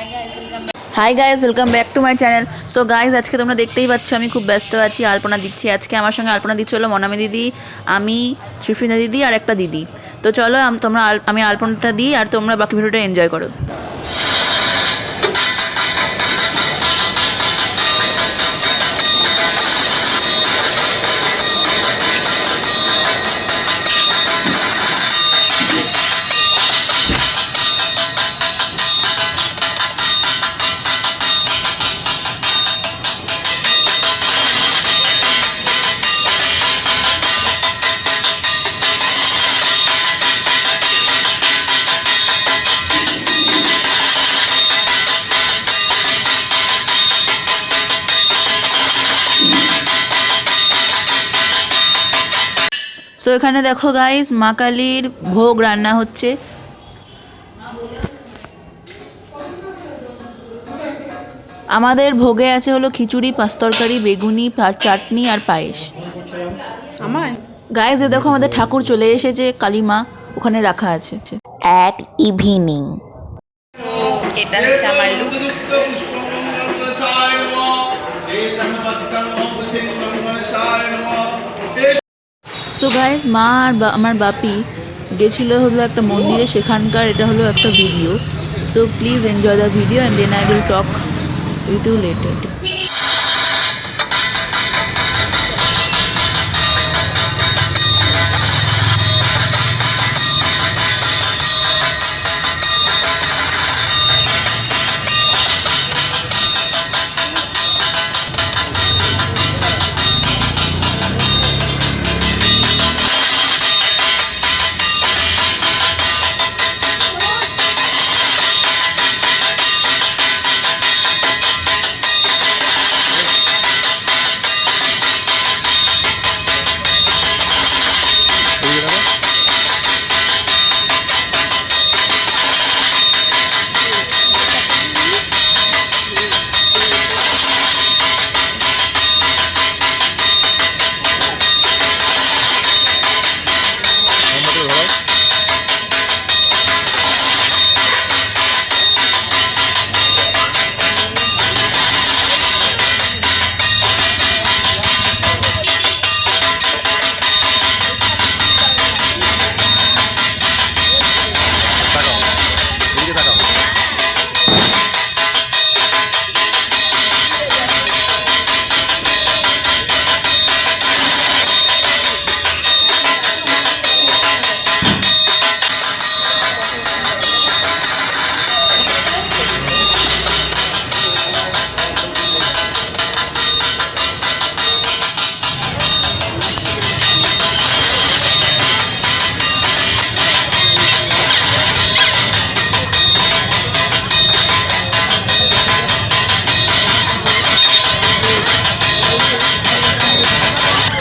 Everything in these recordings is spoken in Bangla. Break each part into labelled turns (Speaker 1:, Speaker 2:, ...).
Speaker 1: Hi guys, welcome back to my channel. So guys, আজকে তোমরা দেখতেই পাচ্ছ আমি খুব ব্যস্ত আছি, আলপনা দিচ্ছি। আজকে আমার সঙ্গে আলপনা দিচ্ছি হলো মনামি দিদি, আমি, সুফিনা দিদি আর একটা দিদি। তো চলো আমি আলপনাটা দিই আর তোমরা বাকি ভিডিওটা এনজয় করো। সো এখানে দেখো গাইস, মা কালীর ভোগ রান্না হচ্ছে। আমাদের ভোগে আছে হলো খিচুড়ি, পাঁচ তরকারি, বেগুনি আর চাটনি আর পায়েস। গাইস, এ দেখো আমাদের ঠাকুর চলে এসেছে, কালী মা ওখানে রাখা আছে অ্যাট ইভিনিং। এটা হচ্ছে আমার লুক। সো গাইজ, মা আর আমার বাপি গেছিলো হলো একটা মন্দিরে, সেখানকার এটা হলো একটা video. So please enjoy the video and then I will talk with you later.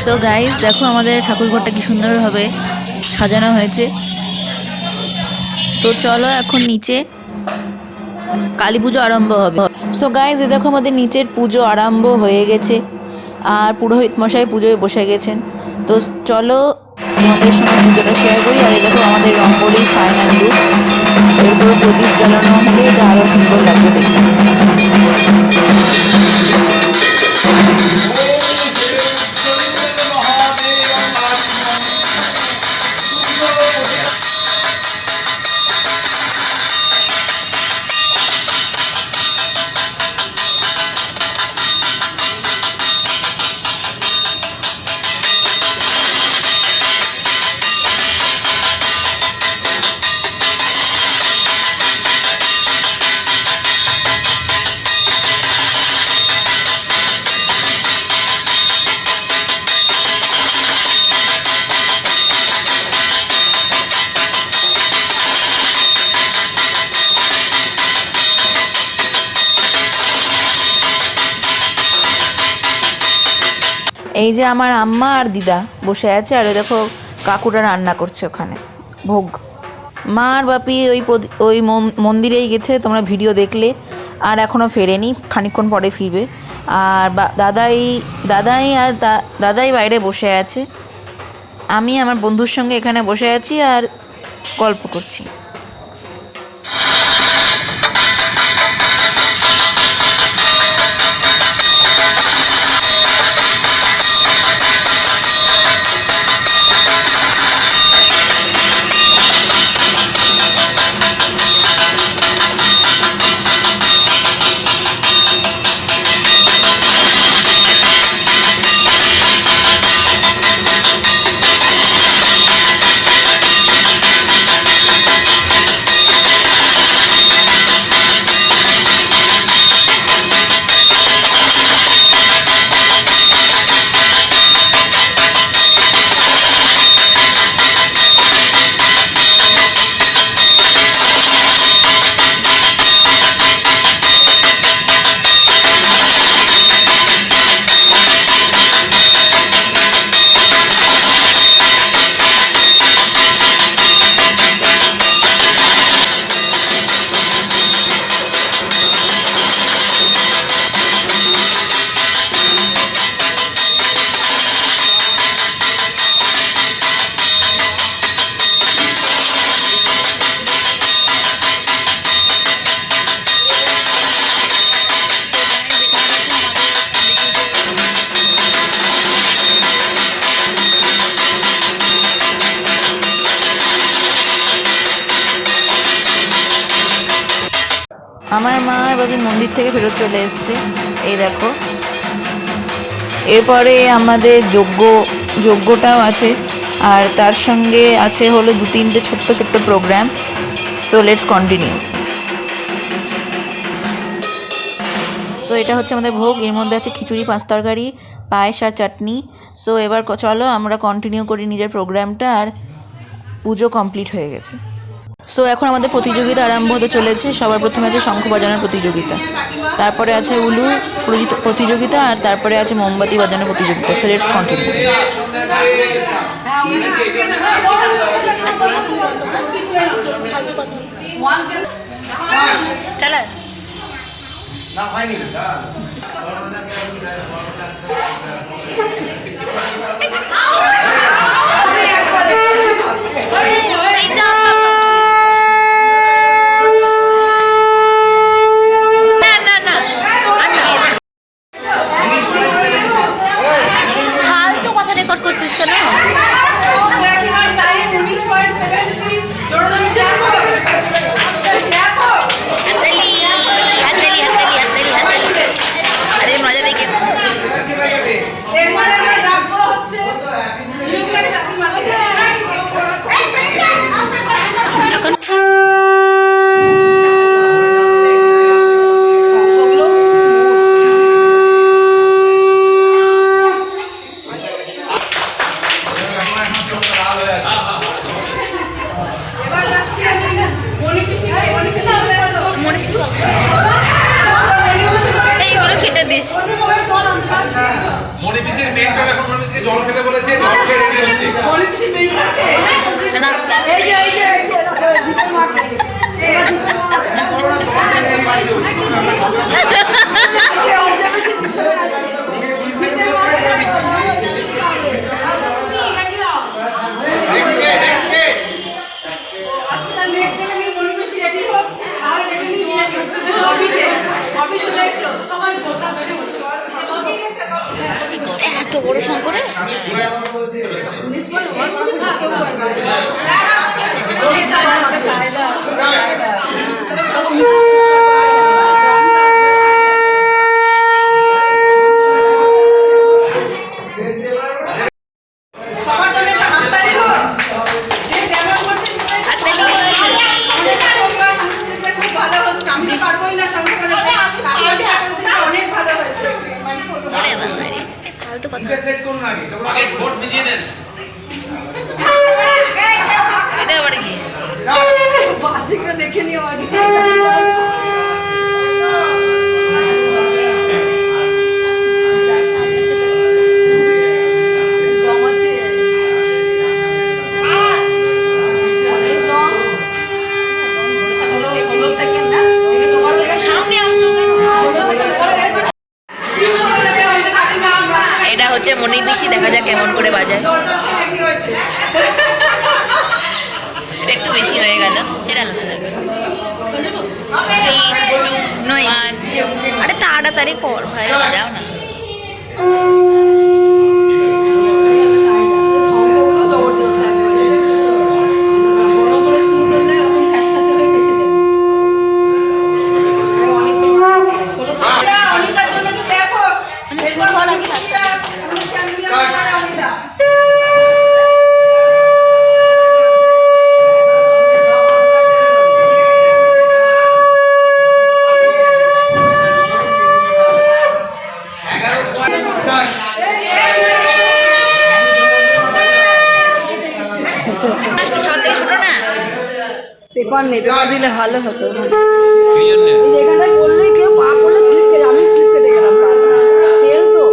Speaker 1: So guys, দেখো আমাদের ঠাকুরঘরটা কি সুন্দরভাবে সাজানো হয়েছে। সো চলো এখন নিচে কালী পুজো আরম্ভ হবে। সো গাইজ, দেখো আমাদের নিচের পুজো আরম্ভ হয়ে গেছে আর পুরোহিত মশাই পুজোয় বসে গেছেন। তো চলো আমাদের সঙ্গে পুজোটা শেয়ার করি। আর এই দেখো আমাদের রঙ্গোলির ফাইনাল লুক। এরপরে প্রদীপ জ্বালানো হলে এটা আরও সুন্দর লাগবে দেখতে। এই যে আমার আম্মা আর দিদা বসে আছে, আর দেখো কাকুরা রান্না করছে ওখানে ভোগ। মা আর বাপি ওই মন্দিরেই গেছে, তোমরা ভিডিও দেখলে, আর এখনও ফেরেনি, খানিকক্ষণ পরে ফিরবে। আর দাদাই বাইরে বসে আছে। আমি আমার বন্ধুর সঙ্গে এখানে বসে আছি আর গল্প করছি। আমার মা আর বাবি মন্দির থেকে ফেরত চলে এসছে, এই দেখো। এরপরে আমাদের যজ্ঞটাও আছে, আর তার সঙ্গে আছে হলো 2-3টে ছোট্ট ছোট্ট programme. So let's continue. So এটা হচ্ছে আমাদের ভোগ, এর মধ্যে আছে খিচুড়ি, 5 তরকারি, পায়েস আর চাটনি। সো এবার চলো আমরা কন্টিনিউ করি নিজের প্রোগ্রামটা, আর পুজো কমপ্লিট হয়ে গেছে। সো এখন আমাদের প্রতিযোগিতা আরম্ভ হতে চলেছে। সবার প্রথমে আছে শঙ্খ বাজানোর প্রতিযোগিতা, তারপরে আছে উলু প্রতিযোগিতা, আর তারপরে আছে মোমবাতি বাজানোর প্রতিযোগিতা। So let's continue. চলো না হয়নি এইগুলো কেটে দিস। মনিপিসির মেনটা এখন মনিপিসিকে জল খেতে বলেছে, জল খেয়ে রেডি হচ্ছে। মনিপিসির মেনুটা এই যে জিতের মা এত বড় শঙ্করে সেট করুন আগে, আগে ভোট ভিজিয়ে দেন। এটা আবার কি বাজিটা দেখে নিও আগে। হচ্ছে মনিপিসি, দেখা যাক কেমন করে বাজায়। এটা একটু বেশি হয়ে গেল, এটা আরে তাড়াতাড়ি কর ভাই, বাজাও না। পেপার নেই, পেপার দিলে ভালো হতো। এখানে বললে কেউ পা পড়লে স্লিপ কেটে, আমি স্লিপ কেটে গেলাম। তেল তো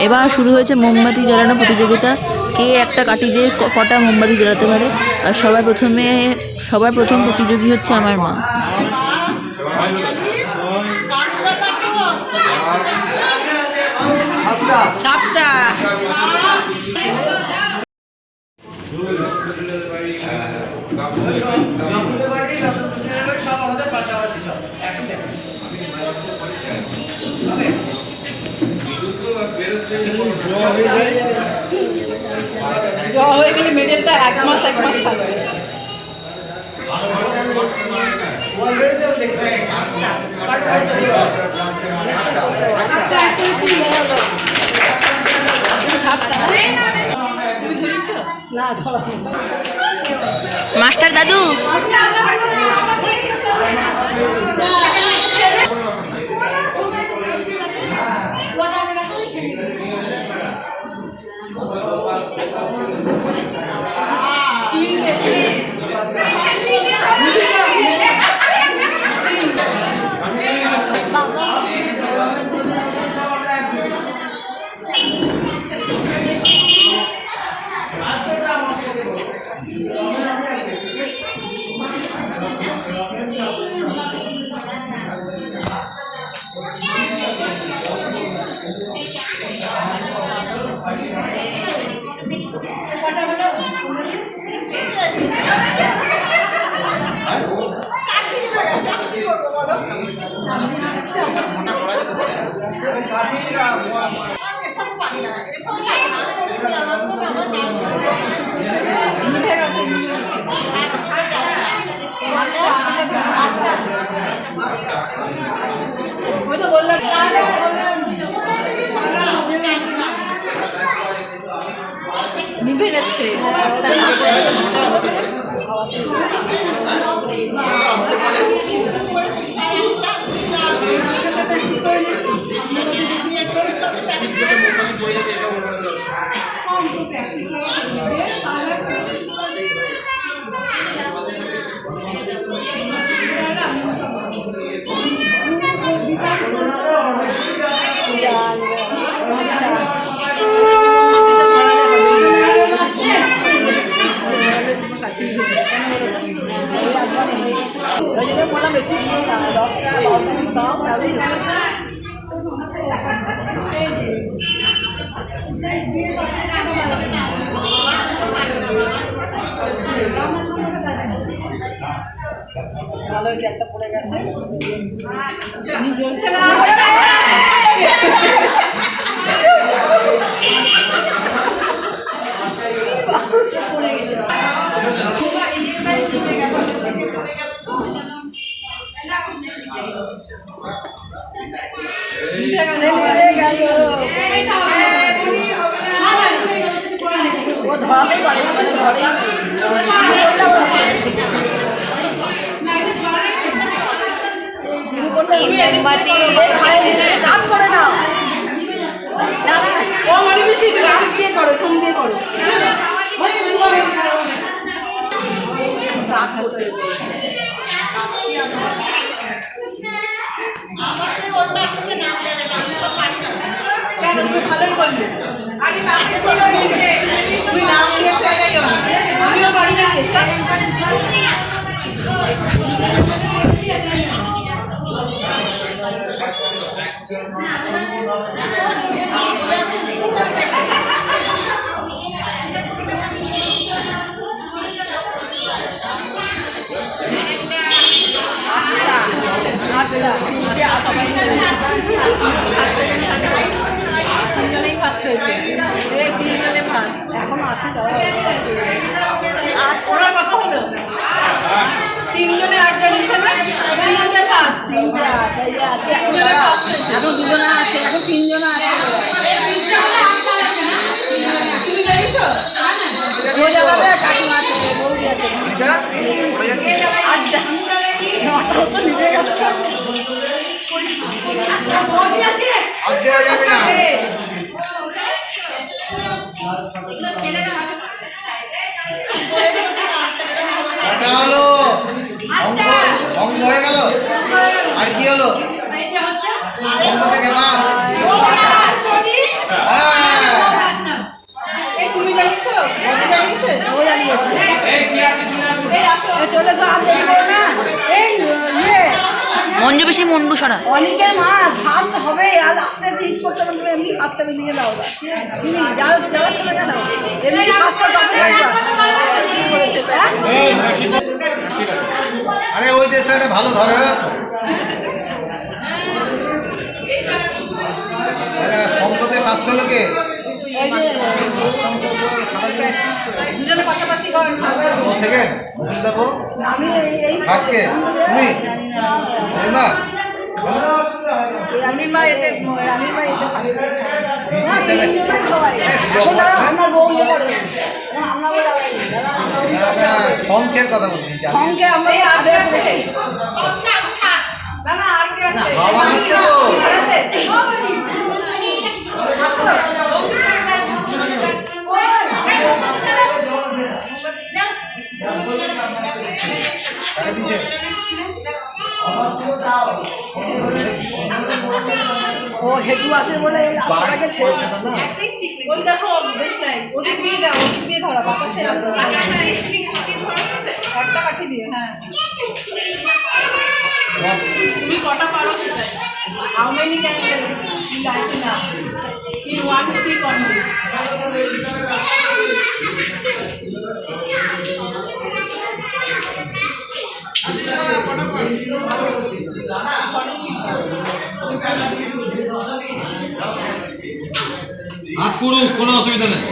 Speaker 1: এবার শুরু হয়েছে মোমবাতি জ্বালানো প্রতিযোগিতা, কে একটা কাঠি দিয়ে কটা মোমবাতি জ্বালাতে পারে। আর সবার প্রথম প্রতিযোগী হচ্ছে আমার মা।
Speaker 2: সাতটা হয়ে গেলে মেডেলটা এক মাস থাকবে।
Speaker 1: মাস্টার দাদু
Speaker 2: নিভে যাচ্ছে। বেশি 10টা দাও তাহলে ভালো হয়েছে, একটা পড়ে গেছে জ্বলছে না। ও ধরাতেই পারে না, মানে ধরে শুরু করলে কাজ করে না। ও মানে বেশি দিয়ে করো, তুমি দিয়ে করো। ভালোই বলবে তুই নাম দিয়েছে, আমিও বাড়ি না তিনজনেই ফার্স্ট হয়েছে, তিনজনে ফার্স্ট এখনো আছে। ওনার কত হলো? তিনজনে 8 জন হচ্ছে না, তিনজনে ফার্স্ট হয়েছে। এখন দুজনে আছে, এখন তিনজনে আছে। তুমি দেখেছো? কাকিমা আছে, বৌদি আছে। 8টা 9টা তো নিভে গেছে।
Speaker 3: অঙ্ক হয়ে গেল, আর কি হলো? অঙ্ক থেকে পাস।
Speaker 1: মঞ্জু বেশি মুন্ডু সরা।
Speaker 4: অনেকের মা ফার্স্ট হবে আর আস্তে আস্তে হিট করতে পারবে, এমনি ফার্স্ট হবে দিয়ে দাও না জ্বালাচ্ছে না কেন, এমনি ফার্স্ট হবে।
Speaker 3: আরে ওই দেশটা ভালো ধরে না তো। সম্পদে ফার্স্ট হলো কে?
Speaker 2: দুজনে পাশাপাশি করেন।
Speaker 3: ও সেকেন্ড বুঝে দেবো
Speaker 4: আমি এই
Speaker 3: থাককে তুমি না
Speaker 2: রানীর মা এতে
Speaker 4: আমার বউ ইয়ে করে আমরা
Speaker 3: সংখ্যের কথা বলছি
Speaker 4: সঙ্গে আমরা ছাদে আছে।
Speaker 2: না না আর কি আছে?
Speaker 3: বাবা হচ্ছে তো টাকা দিচ্ছে
Speaker 4: ও হেতু আছে বলে সবাইকে ছেড়ে
Speaker 2: ওই দেখো বেশ নাই, ওদিক দিয়ে যাও, ওদিক দিয়ে ধরো বাতাসে একটা কাঠি দিয়ে। হ্যাঁ তুমি কটা পারো সেটাই। How many can you like না ইন ওয়ান স্টিক অনলি।
Speaker 3: হাত পুরো কোনো অসুবিধা নেই।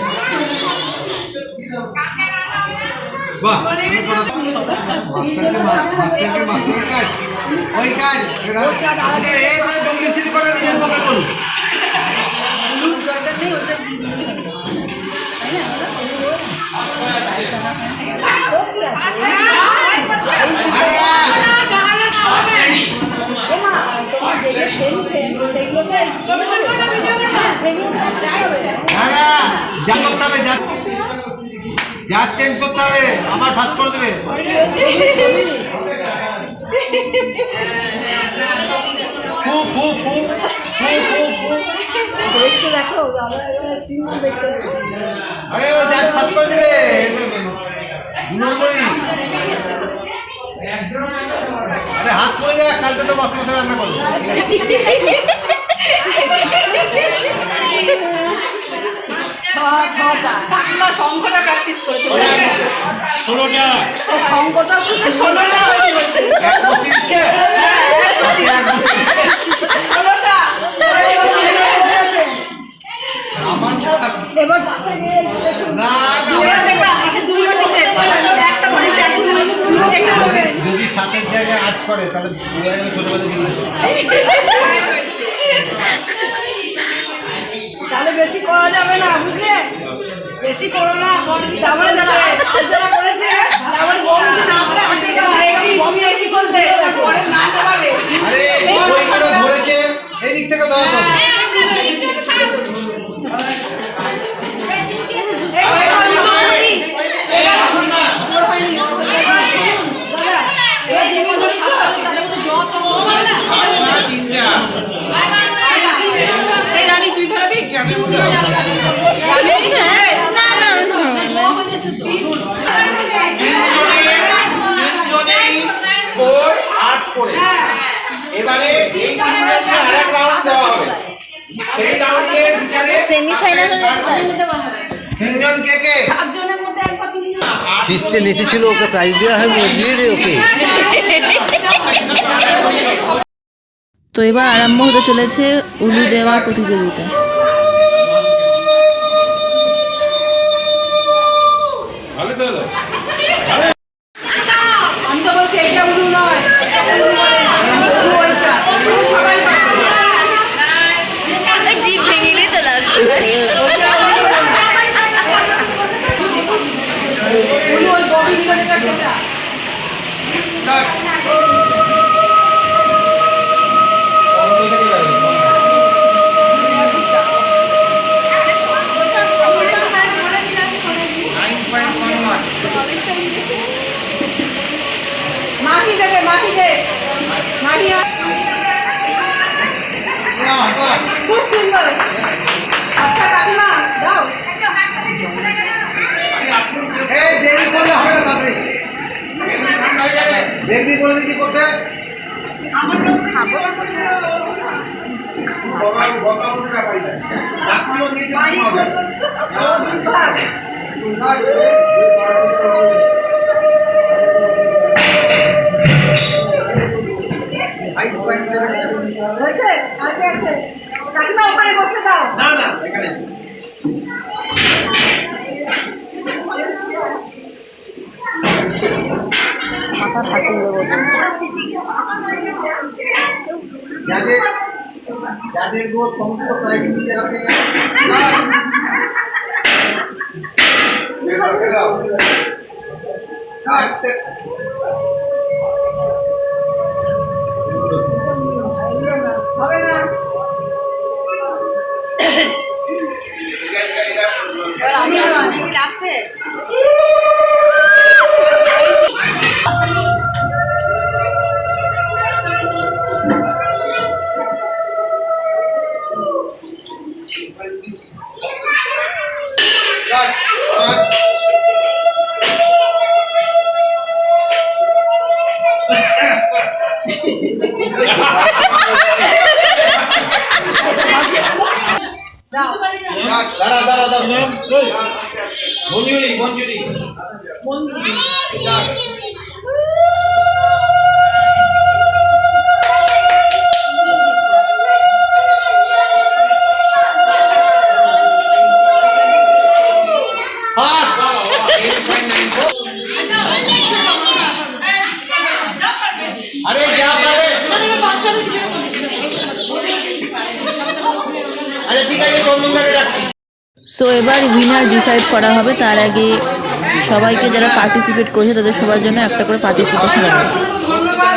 Speaker 3: বাহ মাস্টারের কাজ ওই কাজ এই যে ডুপ্লিসিটি করে নিজের পক্ষে করুন।
Speaker 2: হলুদ দরকার নেই, ওটা দিয়ে দিলে হবে।
Speaker 4: তোমার যেগুলো সেম সেম সেগুলোকে
Speaker 3: যা করতে হবে যা চেঞ্জ করতে হবে আবার ফাস্ট করে দেবে।
Speaker 4: দেখছে দেখো আমরা সিনেমা দেখছে।
Speaker 3: আরে ও যা ফাস্ট করে দেবে আরে হাত পড়ে যায়, কালকে তো মাস্টার মশাই রান্না করবো।
Speaker 2: ঠাকুমা শঙ্খটা প্র্যাকটিস করেছে।
Speaker 5: 16টা
Speaker 4: শঙ্কটা
Speaker 2: 16টা
Speaker 3: এক বসে দিচ্ছে, এক বসে দিচ্ছে।
Speaker 2: 16টা
Speaker 3: আমার
Speaker 4: এবার পাশে গিয়ে
Speaker 3: না
Speaker 2: এবার দেখবা পাশে দুই বসে একটা ধরে চাকরি একটা হবে।
Speaker 3: যদি সাতের জায়গায় 8 করে তাহলে বোঝা যাবে ছোটবেলা
Speaker 4: তাহলে বেশি করা যাবে না, বুঝলে?
Speaker 2: বেশি করো না, বড় দিশা
Speaker 4: তারপরে যারা করেছে আমার বউ যদি না করে আসলে
Speaker 2: তুমি কি করলে পরে না পাবে।
Speaker 3: আরে ওইগুলো ধরেছে এই দিক থেকে দাও তো।
Speaker 2: এই রানী তুই ধরবি?
Speaker 5: স্কোর 8 করে। এবারে এই রাউন্ডে আরেক রাউন্ড দেওয়া হবে। সেই রাউন্ডের বিচারে
Speaker 4: সেমিফাইনাল হলে
Speaker 3: তিনজন কে কে
Speaker 4: চারজনের মধ্যে একবার তিনজন
Speaker 3: খিস্টে নেচেছিল, ওকে প্রাইজ দেওয়া হয়, দিয়ে দে ওকে।
Speaker 1: তো এবার আরম্ভ হতে চলেছে উলু দেওয়া প্রতিযোগিতা।
Speaker 5: ভালো তো হলো।
Speaker 2: আমি তো বলছি এটা উলু নয়, উলু ওইটা, উলু সবাই
Speaker 4: জিভ ভেঙে গিয়ে চলে আসবে।
Speaker 2: উলু ওই ববি দিকে যেটা সেটা। মাটি দেবে, মাটি দে, মাটি খুব সুন্দর। আচ্ছা কাকিমা দাও।
Speaker 3: এই দেরি করলে হবে না, তাড়াতাড়ি দেখবি বলে দিচ্ছি করতে।
Speaker 2: আমার লোক
Speaker 3: যাদের যাদের গো সমস্ত প্রাইজ নিয়ে রাখে
Speaker 2: হবে না
Speaker 4: এবার আমি আছি নাকি লাস্টে
Speaker 3: দাঁড়া দাঁড়া দাঁড়া মঞ্জুরি মঞ্জুরি আরে যা পারে আরে ঠিক আছে বন্ধুদেরকে রাখছি।
Speaker 1: সো এবার উইনার ডিসাইড করা হবে, তার আগে সবাইকে যারা পার্টিসিপেট করছে তাদের সবার জন্য একটা করে পার্টিসিপেশন আছে।
Speaker 2: ধন্যবাদ।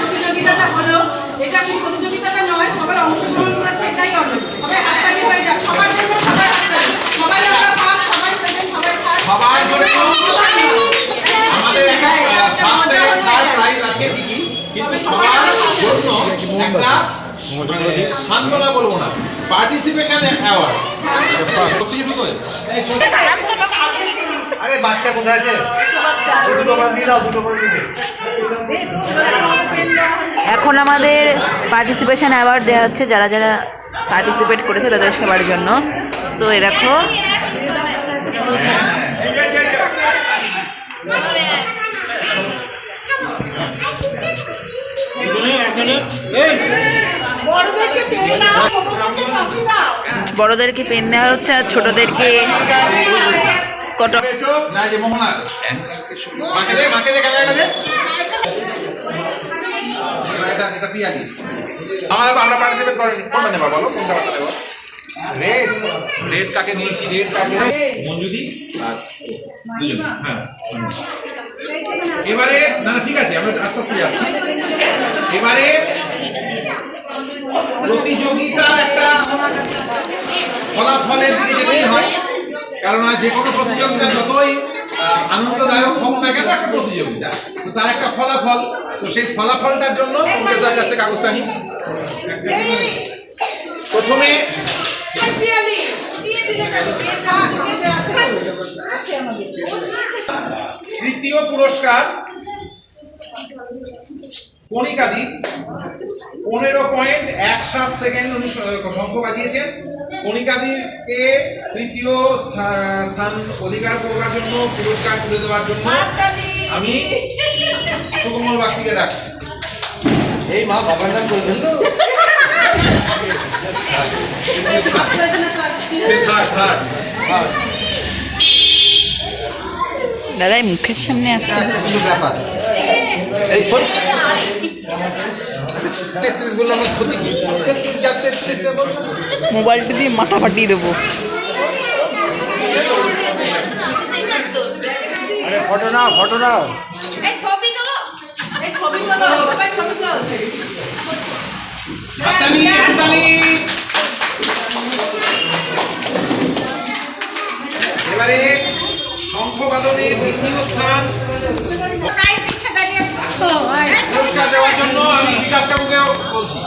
Speaker 2: প্রতিযোগিতাটা হলো, এটা কি প্রতিযোগিতাটা নয়, সবাই অংশগ্রহণ করেছে, এটাই অনেক। সবাই হাততালি হয়ে যাক, সবার জন্য সবার হাততালি। সবাই আমরা ফার্স্ট, সবাই সেকেন্ড, সবাই থার্ড।
Speaker 5: সবার জন্য আমাদের একটা ফার্স্ট সেকেন্ড থার্ড প্রাইজ আছে ঠিকই, কিন্তু সবার জন্য একটা সান্ত্বনা বলবো না, পার্টিসিপেশন অ্যাওয়ার্ড।
Speaker 3: আরে বাচ্চা কোথায় আছে? দুটো করে দিয়ে দাও, দুটো করে দিয়ে দাও।
Speaker 1: এখন আমাদের পার্টিসিপেশন অ্যাওয়ার্ড দেওয়া হচ্ছে যারা যারা পার্টিসিপেট করেছে তাদের সবার জন্য। সো এ দেখো বড়দেরকে পেন দেওয়া হচ্ছে আর ছোটদেরকে কত
Speaker 5: না যে মোহনা মাকে দে ক্যামেরাটা দে, এটা পিয়ালি। আমরা পার্টিসিপেট করেন, কোনটা নেবা বলো, কোনটা বাচ্চা নেবা? রেড রেড কাকে নিয়েছি, রেড কাকে মঞ্জুদি আর দুজন। হ্যাঁ এবারে না ঠিক আছে, আমরা আস্তে আস্তে যাচ্ছি। এবারে প্রতিযোগিতার একটা ফলাফলের দিকে যেতেই হয়, কারণ যে কোনো প্রতিযোগিতা যতই আনন্দদায়ক হোক না কেন একটা প্রতিযোগিতা, তো তার একটা ফলাফল, তো সেই ফলাফলটার জন্য পঙ্কজদার কাছে কাগজটা নিই। প্রথমে তৃতীয় পুরস্কার কণিকাদি 15.17 সেকেন্ড উনি শঙ্খ বাজিয়েছেন। কণিকাদিকে তৃতীয় স্থান অধিকার করবার জন্য, পুরস্কার তুলে দেওয়ার জন্য আমি সুকমল বাগচিকে ডাকছি।
Speaker 3: এই মা বাবার নাম করে ফেললো।
Speaker 1: দাদাই মুখের সামনে আসতে
Speaker 3: ব্যাপার এই 33 বললে আমার ক্ষতি কি? 33
Speaker 1: মোবাইলটা দিয়ে মাথা ফাটিয়ে দেবো।
Speaker 3: ফটো নাও, ফটো নাও।
Speaker 2: ছবি তোলো, সবাই ছবি তোলো।
Speaker 5: হাততালি হাততালি। এবারে শঙ্খবাদনে দ্বিতীয় স্থান পুরস্কার দেওয়ার জন্য আমি বিকাশ কাকুকেও বলছি।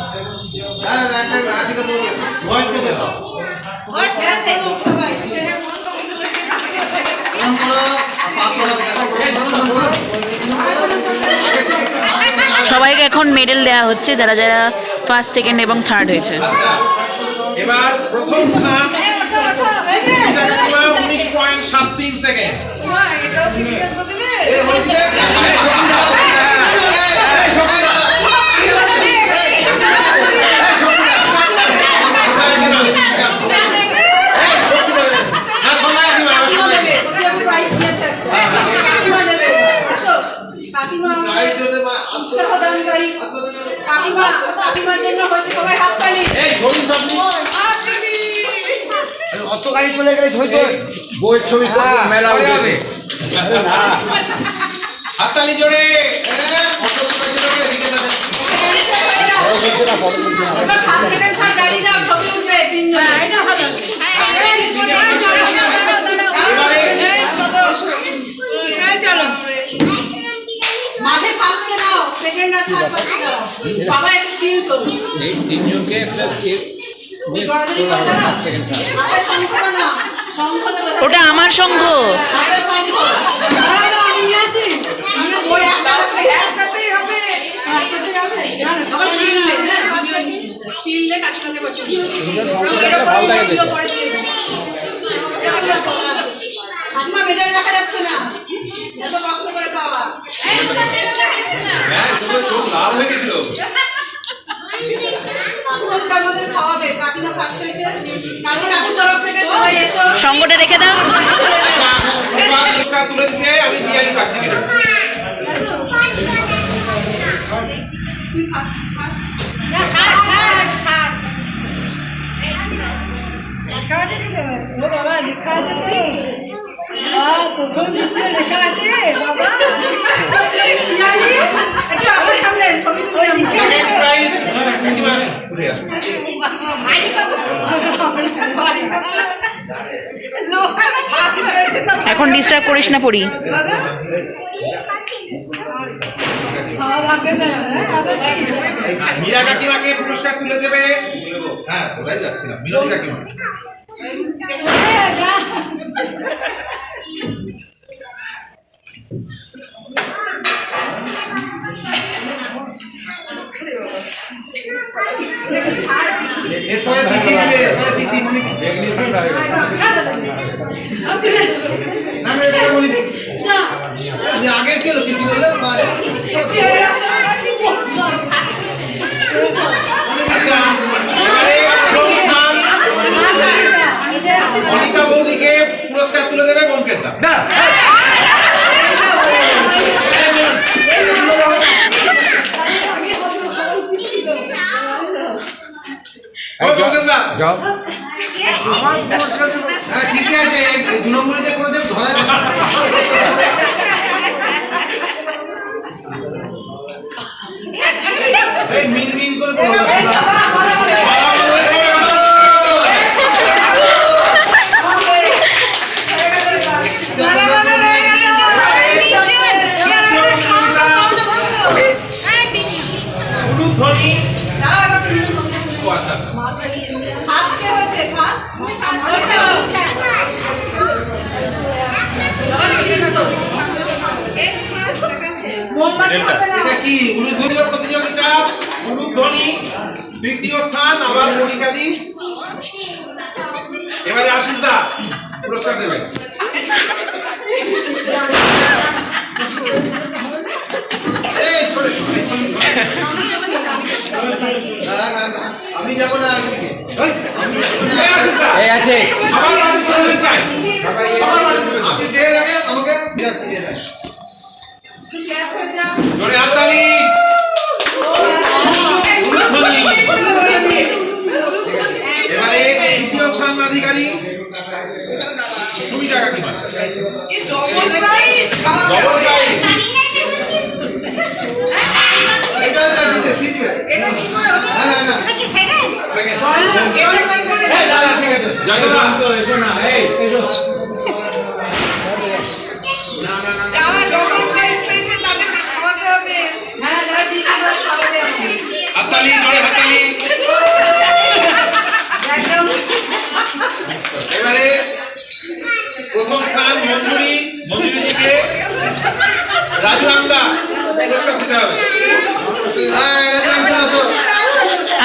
Speaker 3: বয়স্ক দেব
Speaker 1: সবাইকে এখন মেডেল দেওয়া হচ্ছে যারা যারা ফার্স্ট সেকেন্ড এবং থার্ড হয়েছে।
Speaker 5: এবার প্রথম স্থান 19.73 সেকেন্ড।
Speaker 2: কাকিমা
Speaker 3: গাড়ি চলে গেলে ছবি তো
Speaker 6: বইয়ের ছবি মেলা
Speaker 3: পরে
Speaker 6: উঠেছে।
Speaker 3: হবে।
Speaker 5: হাততালি জোরে।
Speaker 2: এবার ফার্স্ট সেকেন্ড থার্ড দাঁড়িয়ে যাও, ছবি উঠবে তিনজন। এটা ভালো। চলো মাঝে ফার্স্টে দাও, সেকেন্ড আর থার্ড ফার্স্টে দাও। বাবা একটু স্টিল তো
Speaker 6: এই তিনজনকে একটা
Speaker 2: জড়াজড়ি করতে দাও। আরে শঙ্খ না, শঙ্খ দেবে।
Speaker 1: ওটা আমার সঙ্গ।
Speaker 2: আরে শঙ্খ দাঁড়াও না, আমি আছি। ওই একটাতেই হবে। সবাই স্টিল লে, হ্যাঁ ভিডিও স্টিল লে কাজ করতে বসে।
Speaker 6: ভালো লাগে
Speaker 2: ভিডিও করে দিয়ে ঠাম্মা মেডেল দেখা যাচ্ছে না, এত কষ্ট করে পাওয়া।
Speaker 5: হ্যাঁ, তোর চোখ লাল হয়ে গেছিল।
Speaker 2: কাকুর মধ্যে খাওয়াবে, কাকিমা ফার্স্ট হয়েছে। কাকি কাকুর তরফ থেকে সবাই এসো।
Speaker 1: সঙ্গটা রেখে দাও।
Speaker 5: পুরস্কার তুলে দিতে আমি বিরিয়ানি পাচ্ছি কিনা।
Speaker 4: ও বাবা লেখা আছে তো লেখা আছে বাবা
Speaker 5: সেকেন্ড প্রাইজ কাকিমা উঠে আসো।
Speaker 1: এখন ডিস্টার্ব করিস না পড়ি।
Speaker 5: মীরা কাকিমাকে পুরস্কার তুলে দেবে। হ্যাঁ ওরাই যাচ্ছিলাম, বিনোদী কাকিমা।
Speaker 3: এরপরে পিসি দিবে, এরপরে পিসি মনে না না এটা মনে আগে কি হলো পিসি বললে বারে
Speaker 5: অনিতা বৌদিকে পুরস্কার তুলে দেবে বঙ্কেশ দা। ও বঙ্কেশ দা,
Speaker 6: যাও
Speaker 3: হ্যাঁ ঠিকই আছে এই দু নম্বরে করে দেব ধরা এই মিন মিন করে
Speaker 5: উলুধ্বনি। ও আচ্ছা আচ্ছা।
Speaker 2: ফার্স্ট কে হয়েছে? ফার্স্ট মোমবাতি হবে না।
Speaker 3: এটা কি
Speaker 5: উলুধ্বনি প্রতিযোগিতা, উলুধ্বনি তৃতীয় স্থান আবার মনিকাদি। এবারে আশিস দা পুরস্কার দেবে।
Speaker 3: এই ছোড়ে আমি যাব না আজকে আমি যাব না
Speaker 5: এই আশিস দা,
Speaker 6: এই আছে
Speaker 5: আবার পার্টিসিপেন্ট চাই। আবার participant।
Speaker 3: আপনি দিয়ে রাখেন আমাকে দিয়ে দেন
Speaker 5: জোরে হাততালি। উলুধ্বনি। এবারে দ্বিতীয় স্থান অধিকারী সুমিতা কাকিমা।
Speaker 2: Double prize
Speaker 5: double prize.
Speaker 3: এটা দিতে দিবে
Speaker 2: এটা কি করে হলো?
Speaker 3: না না না
Speaker 5: সেকেন্ড।
Speaker 2: এটা কি করে?
Speaker 5: জয়দা
Speaker 6: এসো না এই এসো
Speaker 2: যারা ডবল প্রাইজ পেয়েছে তাদেরকে খাওয়াতে হবে। হ্যাঁ যারা দিতে পারে খাওয়াতে হবে।
Speaker 5: হাততালি, জোরে হাততালি। এবারে প্রথম স্থান মঞ্জুরিকে রাজু আমদা পুরস্কার দিতে হবে।
Speaker 3: হ্যাঁ এটা আমি আসো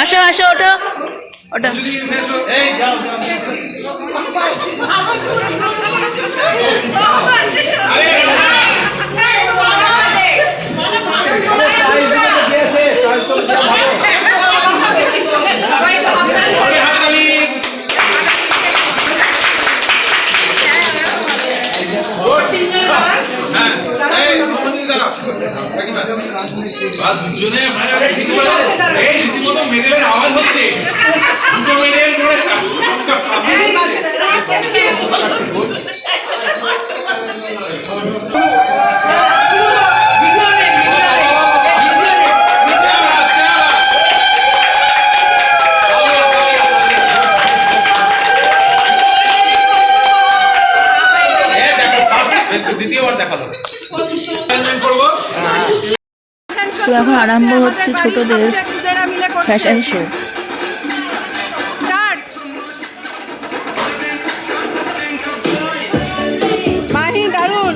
Speaker 1: আসো আসো ওটা ওটা
Speaker 5: মঞ্জুরি উঠে এসো। আরে জোরে হাততালি। হ্যাঁ, এই মঞ্জুরি দাঁড়াও। কাকিমা। আর দুজনে মানে রীতিমতো মেডেলের আওয়াজ হচ্ছে। দুটো মেডেল করে
Speaker 2: এই মাঝে
Speaker 6: দ্বিতীয়বার দেখালো
Speaker 5: করবো
Speaker 1: সো এখন আরম্ভ হচ্ছে ছোটদের ফ্যাশন শো।
Speaker 2: স্টার্ট মাহি দারুন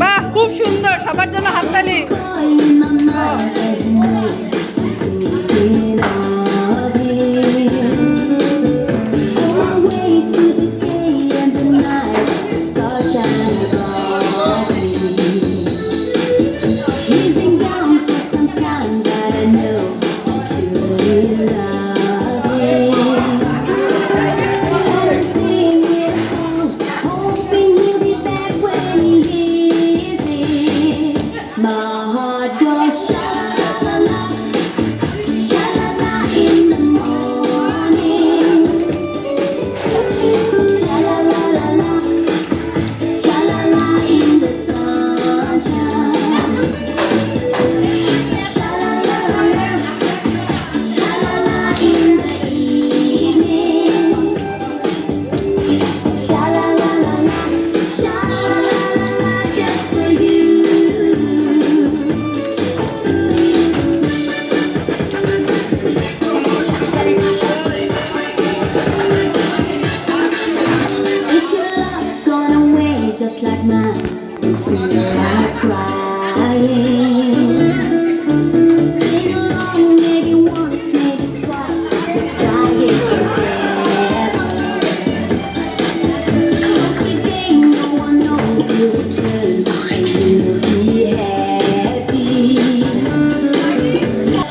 Speaker 2: বাহ খুব সুন্দর সবার জন্য হাততালি
Speaker 7: My heart goes sha-la-la, sha-la-la in the morning. Sha-la-la-la-la, sha-la-la in the sunshine. Sha-la-la-la-la, sha-la-la in the evening. Sha-la-la-la-la, sha-la-la-la-la, just for you. If your love's gone away just like mine, you feel like crying. Sing along, maybe once, maybe twice, but try it together. 'Cause we game, no one knows you'll return, and you'll be happy.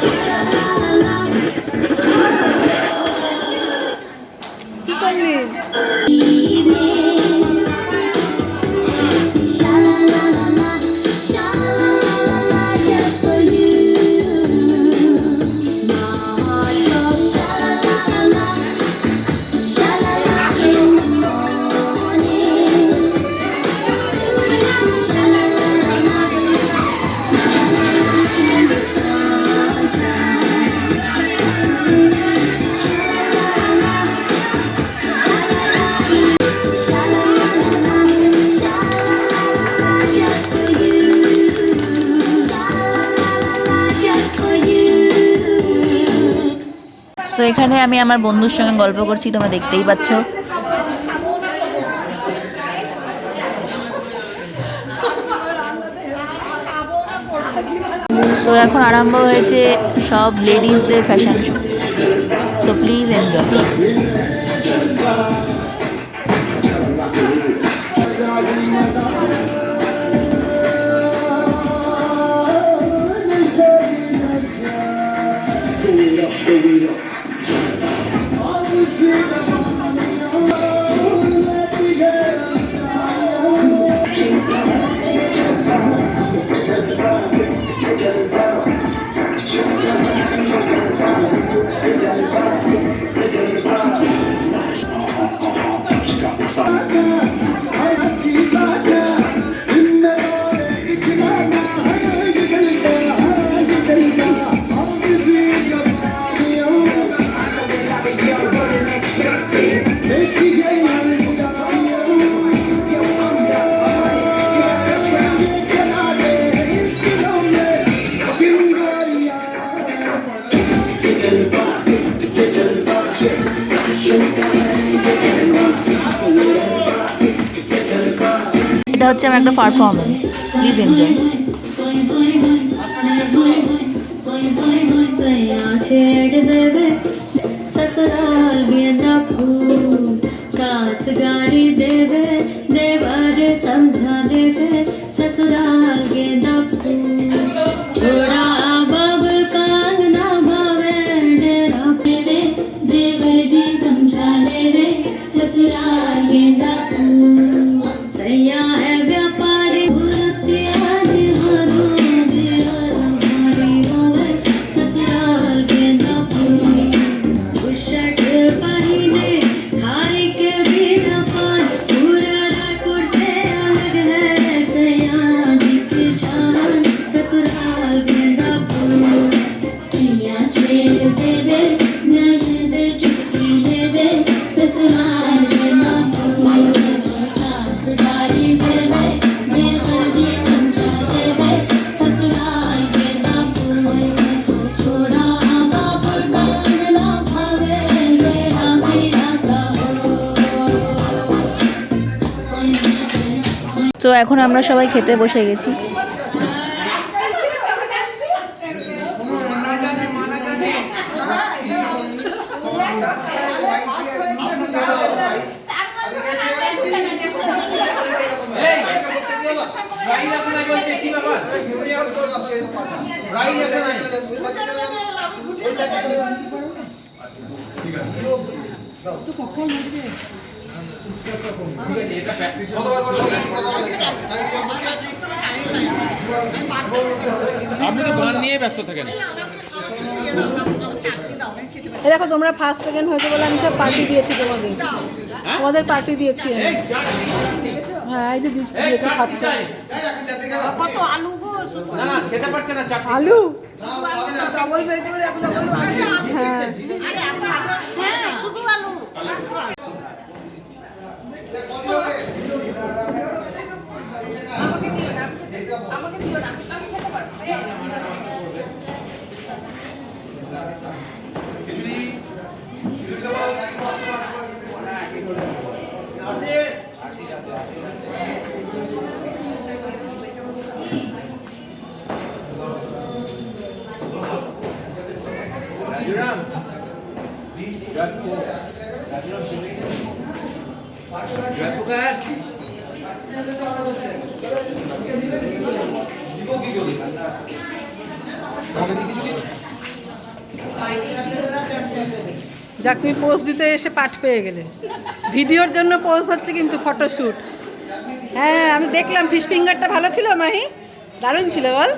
Speaker 7: Sha-la-la-la-la,
Speaker 2: কি করলি
Speaker 7: evening. Sha-la-la-la-la, sha-la-la-la-la, just for you. My heart goes sha-la-la-la-la, sha-la-la in the morning. Sha-la-la-la-la, in the sunshine. Sha-la-la-la-la,
Speaker 1: so এখানে আমি আমার বন্ধুর সঙ্গে গল্প করছি, তোমরা দেখতেই পাচ্ছ। সো এখন আরম্ভ হয়েছে সব লেডিসদের fashion show. So please enjoy. এটা হচ্ছে আমার একটা পারফরমেন্স, প্লিজ এনজয়।
Speaker 7: ससुराल गेंदा फूल सास गाड़ी देवे देवर समझा देवे ससुराल मेरे ससुराल गेंदा फूल सैया है व्यापारी सूरत आज हरो हमारी होवे ससुराल गेंदा फूल बुशट पहिने खाई के बिना पान पूरा रायपुर से अलग है सैया की शान ससुराल गेंदा फूल सैया छेड़ देवे नगद चुटकी लेवे ससुराल गेंदा फूल सास गाली देवे देवर जी समझा देवे ससुराल गेंदा फूल छोड़ा बाबू दाना भावे मेरा मेरा
Speaker 1: তো এখন আমরা সবাই খেতে বসে গেছি।
Speaker 6: আপনি তো গান নিয়ে ব্যস্ত থাকেন।
Speaker 2: এই দেখো তোমরা ফার্স্ট সেকেন্ড হয়েছে বলে আমি সব পার্টি দিয়েছি তোমাদের, তোমাদের পার্টি দিয়েছি আমি। হ্যাঁ এই যে দিচ্ছি, দিয়েছি খাচ্ছ। কত আলু গো,
Speaker 6: না না খেতে পারছে না চাটনি।
Speaker 2: আলু
Speaker 4: ডবল ভেজিটেবল এখন ডবল
Speaker 2: হ্যাঁ
Speaker 4: শুধু আলু আমাকে দিও না আমি খেতে পারবো।
Speaker 2: যাক তুমি পোজ দিতে এসে পাঠ পেয়ে গেলে। ভিডিওর জন্য পোজ হচ্ছে কিন্তু ফটোশ্যুট। হ্যাঁ আমি দেখলাম ফিশ ফিঙ্গারটা ভালো ছিল মাহি, দারুণ ছিল বল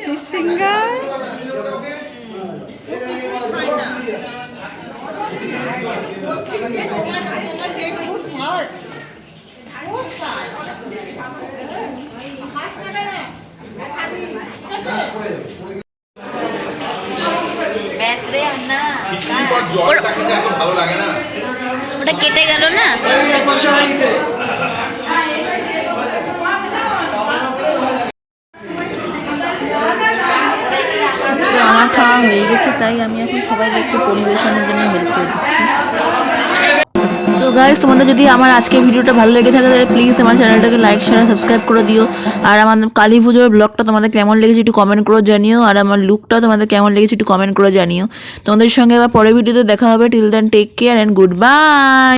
Speaker 2: ফিশ ফিঙ্গার।
Speaker 5: জলটা খেতে এত ভালো লাগে না।
Speaker 1: ওটা কেটে গেল না। তো আমার খাওয়া হয়ে গেছে, তাই আমি এখন সবাইকে একটু পরিবেশনের জন্য হেল্প করে দিচ্ছি। সো গাইস, তোমাদের যদি আমার আজকের ভিডিওটা ভালো লেগে থাকে তাহলে প্লিজ আমার চ্যানেলটাকে লাইক শেয়ার সাবস্ক্রাইব করে দিও। আর আমার কালী পুজোর ব্লগটা তোমাদের কেমন লেগেছে একটু কমেন্ট করে জানিও। আর আমার লুকটাও তোমাদের কেমন লেগেছে একটু কমেন্ট করে জানিও। তোমাদের সঙ্গে আবার পরের ভিডিওতে দেখা হবে। Till then take care and good bye.